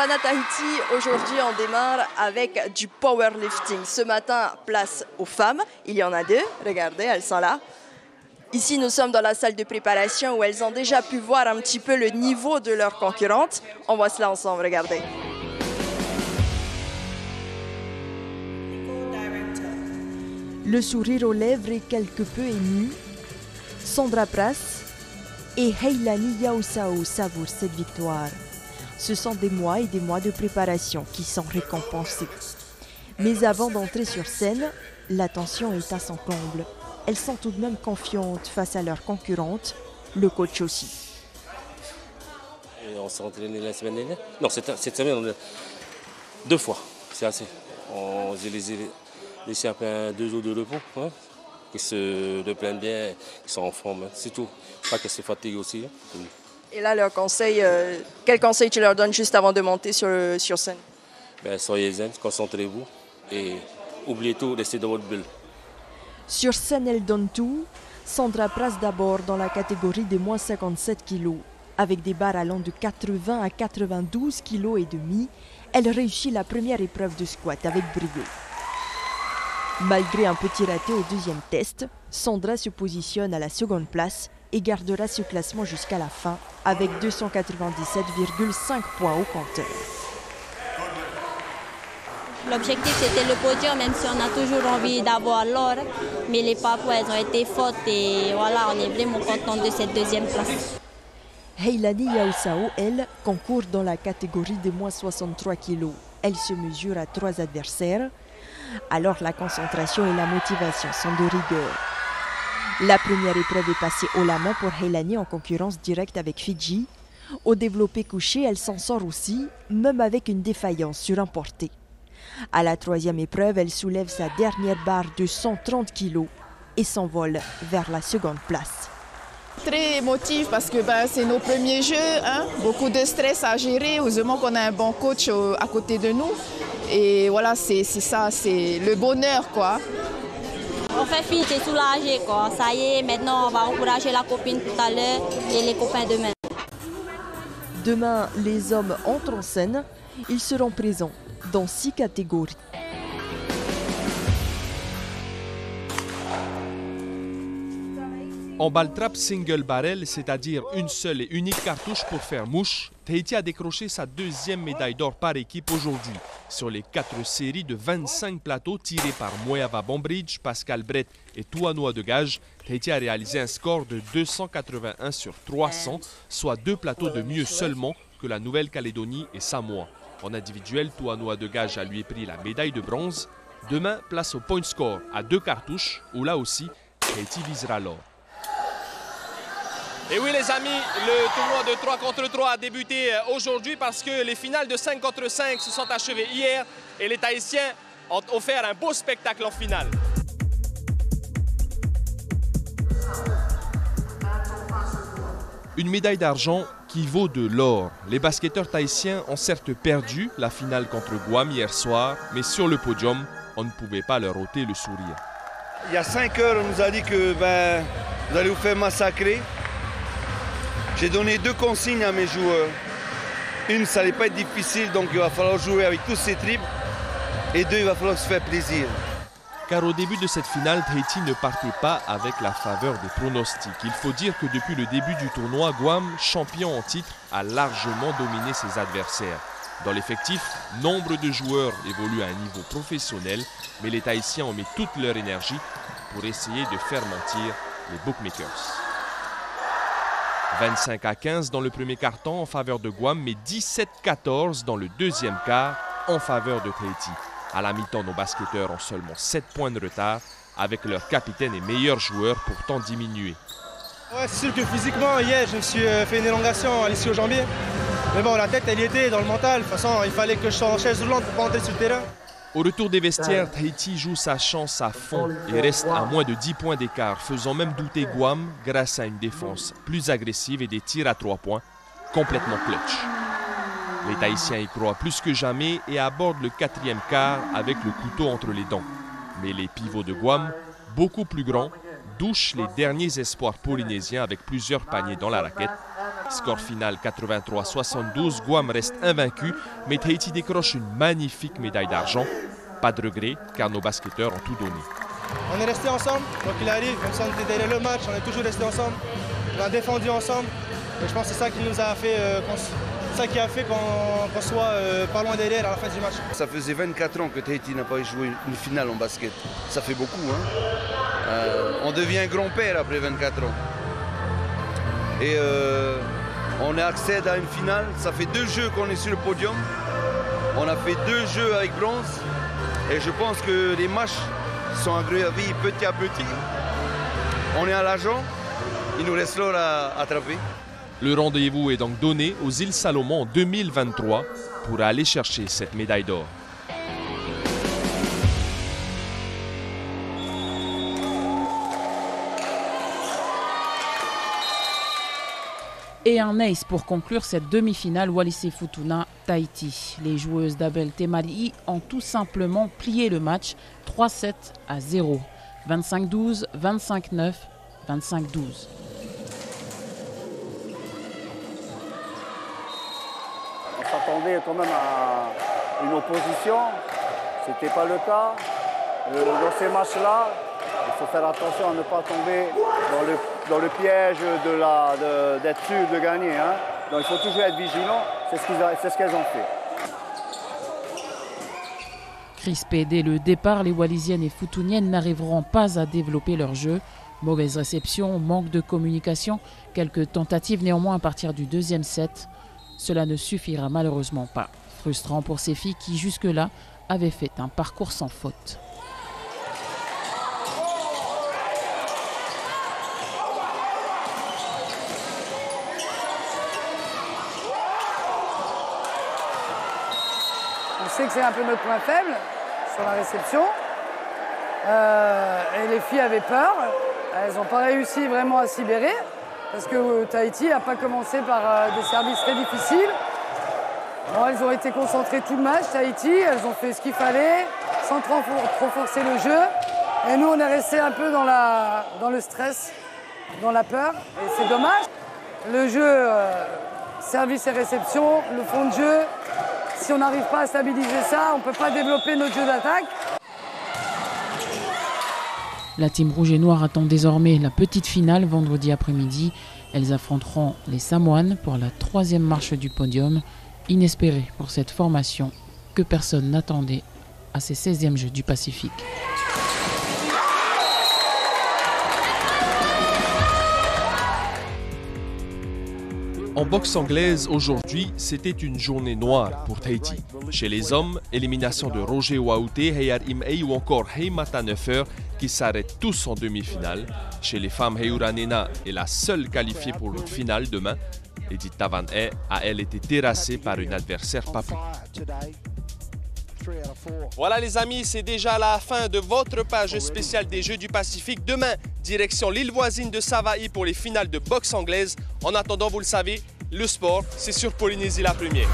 Savannah Tahiti, aujourd'hui on démarre avec du powerlifting. Ce matin, place aux femmes. Il y en a deux, regardez, elles sont là. Ici, nous sommes dans la salle de préparation où elles ont déjà pu voir un petit peu le niveau de leurs concurrentes. On voit cela ensemble, regardez. Le sourire aux lèvres est quelque peu ému. Sondra Pras et Heilani Yaosao savourent cette victoire. Ce sont des mois et des mois de préparation qui sont récompensés. Mais avant d'entrer sur scène, la tension est à son comble. Elles sont tout de même confiantes face à leurs concurrentes, le coach aussi. Et on s'est entraîné la semaine dernière. Non, cette semaine, 2 fois, c'est assez. J'ai laissé après 2 jours de repos, hein, qui se reprennent bien, qui sont en forme, hein, c'est tout. Pas qu'elles se fatiguent aussi. Hein. Et là, leur conseil, quel conseil tu leur donnes juste avant de monter sur scène? Soyez zen, concentrez-vous et oubliez tout, restez dans votre bulle. Sur scène, elle donne tout. Sondra Pras d'abord dans la catégorie des moins 57 kg. Avec des barres allant de 80 à 92 kg et demi, elle réussit la première épreuve de squat avec brio. Malgré un petit raté au deuxième test, Sondra se positionne à la seconde place et gardera ce classement jusqu'à la fin avec 297,5 points au compteur. L'objectif c'était le podium, même si on a toujours envie d'avoir l'or, mais les parcours elles ont été fortes et voilà, on est vraiment content de cette deuxième place. Heilani Yaosao, elle, concourt dans la catégorie des moins 63 kg. Elle se mesure à 3 adversaires, alors la concentration et la motivation sont de rigueur. La première épreuve est passée haut la main pour Heilani en concurrence directe avec Fidji. Au développé couché, elle s'en sort aussi, même avec une défaillance sur un porté. À la troisième épreuve, elle soulève sa dernière barre de 130 kg et s'envole vers la seconde place. Très émotif parce que c'est nos premiers jeux, hein? Beaucoup de stress à gérer. Heureusement qu'on a un bon coach à côté de nous. Et voilà, c'est ça, c'est le bonheur, quoi. On fait fi, t'es soulagé, quoi. Ça y est, maintenant on va encourager la copine tout à l'heure et les copains demain. Demain, les hommes entrent en scène. Ils seront présents dans 6 catégories. En ball trap single barrel, c'est-à-dire une seule et unique cartouche pour faire mouche, Tahiti a décroché sa 2e médaille d'or par équipe aujourd'hui. Sur les 4 séries de 25 plateaux tirés par Moyava Bombridge, Pascal Brett et Tuanoa de Gage, Tahiti a réalisé un score de 281 sur 300, soit 2 plateaux de mieux seulement que la Nouvelle-Calédonie et Samoa. En individuel, Tuanoa de Gage a lui pris la médaille de bronze. Demain, place au point score à 2 cartouches, où là aussi, Tahiti visera l'or. Et oui les amis, le tournoi de 3 contre 3 a débuté aujourd'hui parce que les finales de 5 contre 5 se sont achevées hier et les Tahitiens ont offert un beau spectacle en finale. Une médaille d'argent qui vaut de l'or. Les basketteurs tahitiens ont certes perdu la finale contre Guam hier soir, mais sur le podium, on ne pouvait pas leur ôter le sourire. Il y a 5 heures, on nous a dit que vous allez vous faire massacrer. J'ai donné 2 consignes à mes joueurs. Une, ça n'allait pas être difficile, donc il va falloir jouer avec tous ses tripes. Et 2, il va falloir se faire plaisir. Car au début de cette finale, Tahiti ne partait pas avec la faveur des pronostics. Il faut dire que depuis le début du tournoi, Guam, champion en titre, a largement dominé ses adversaires. Dans l'effectif, nombre de joueurs évoluent à un niveau professionnel, mais les Tahitiens ont mis toute leur énergie pour essayer de faire mentir les bookmakers. 25-15 dans le premier quart-temps en faveur de Guam, mais 17-14 dans le deuxième quart en faveur de Tahiti. À la mi-temps, nos basketteurs ont seulement 7 points de retard, avec leur capitaine et meilleur joueur pourtant diminué. Ouais, c'est sûr que physiquement, hier, je me suis fait une élongation à l'ischio jambier. Mais bon, la tête, elle y était dans le mental. De toute façon, il fallait que je sois en chaise roulante pour pas entrer sur le terrain. Au retour des vestiaires, Tahiti joue sa chance à fond et reste à moins de 10 points d'écart, faisant même douter Guam grâce à une défense plus agressive et des tirs à 3 points complètement clutch. Les Tahitiens y croient plus que jamais et abordent le 4e quart avec le couteau entre les dents. Mais les pivots de Guam, beaucoup plus grands, douchent les derniers espoirs polynésiens avec plusieurs paniers dans la raquette Score final 83-72, Guam reste invaincu, mais Tahiti décroche une magnifique médaille d'argent. Pas de regret, car nos basketteurs ont tout donné. On est restés ensemble, donc il arrive, même si on était derrière le match, on est toujours restés ensemble. On a défendu ensemble, et je pense que c'est ça qui nous a fait, qu'on soit pas loin derrière à la fin du match. Ça faisait 24 ans que Tahiti n'a pas joué une finale en basket. Ça fait beaucoup, hein. On devient grand-père après 24 ans. Et on accède à une finale. Ça fait 2 jeux qu'on est sur le podium. On a fait 2 jeux avec bronze. Et je pense que les matchs sont agréables petit à petit. On est à l'argent. Il nous reste l'or à attraper. Le rendez-vous est donc donné aux îles Salomon en 2023 pour aller chercher cette médaille d'or. Et un ace pour conclure cette demi-finale Wallis et Futuna-Tahiti. Les joueuses d'Abel Temali ont tout simplement plié le match 3-7 à 0. 25-12, 25-9, 25-12. On s'attendait quand même à une opposition. Ce n'était pas le cas. Dans ces matchs-là, il faut faire attention à ne pas tomber dans le piège d'être sûr de gagner. Hein. Donc il faut toujours être vigilant, c'est ce qu'elles ont fait. Crispées dès le départ, les Wallisiennes et Futuniennes n'arriveront pas à développer leur jeu. Mauvaise réception, manque de communication, quelques tentatives néanmoins à partir du deuxième set. Cela ne suffira malheureusement pas. Frustrant pour ces filles qui jusque-là avaient fait un parcours sans faute. On sait que c'est un peu notre point faible sur la réception. Et les filles avaient peur. Elles n'ont pas réussi vraiment à s'y libérer parce que Tahiti n'a pas commencé par des services très difficiles. Bon, elles ont été concentrées tout le match, Tahiti. Elles ont fait ce qu'il fallait sans trop forcer le jeu. Et nous, on est resté un peu dans le stress, dans la peur. Et c'est dommage. Le jeu, service et réception, le fond de jeu, si on n'arrive pas à stabiliser ça, on ne peut pas développer notre jeu d'attaque. La team rouge et noire attend désormais la petite finale vendredi après-midi. Elles affronteront les Samoanes pour la 3e marche du podium. Inespéré pour cette formation que personne n'attendait à ces 16e Jeux du Pacifique. En boxe anglaise, aujourd'hui, c'était une journée noire pour Tahiti. Chez les hommes, élimination de Roger Waoute, Heyar Imei ou encore Heimata Nefer qui s'arrêtent tous en demi-finale. Chez les femmes, Heura Nena est la seule qualifiée pour une finale demain. Edith Tavan-Hay a, elle, été terrassée par une adversaire papou. Voilà les amis, c'est déjà la fin de votre page spéciale des Jeux du Pacifique. Demain, direction l'île voisine de Savaii pour les finales de boxe anglaise. En attendant, vous le savez, le sport, c'est sur Polynésie la première.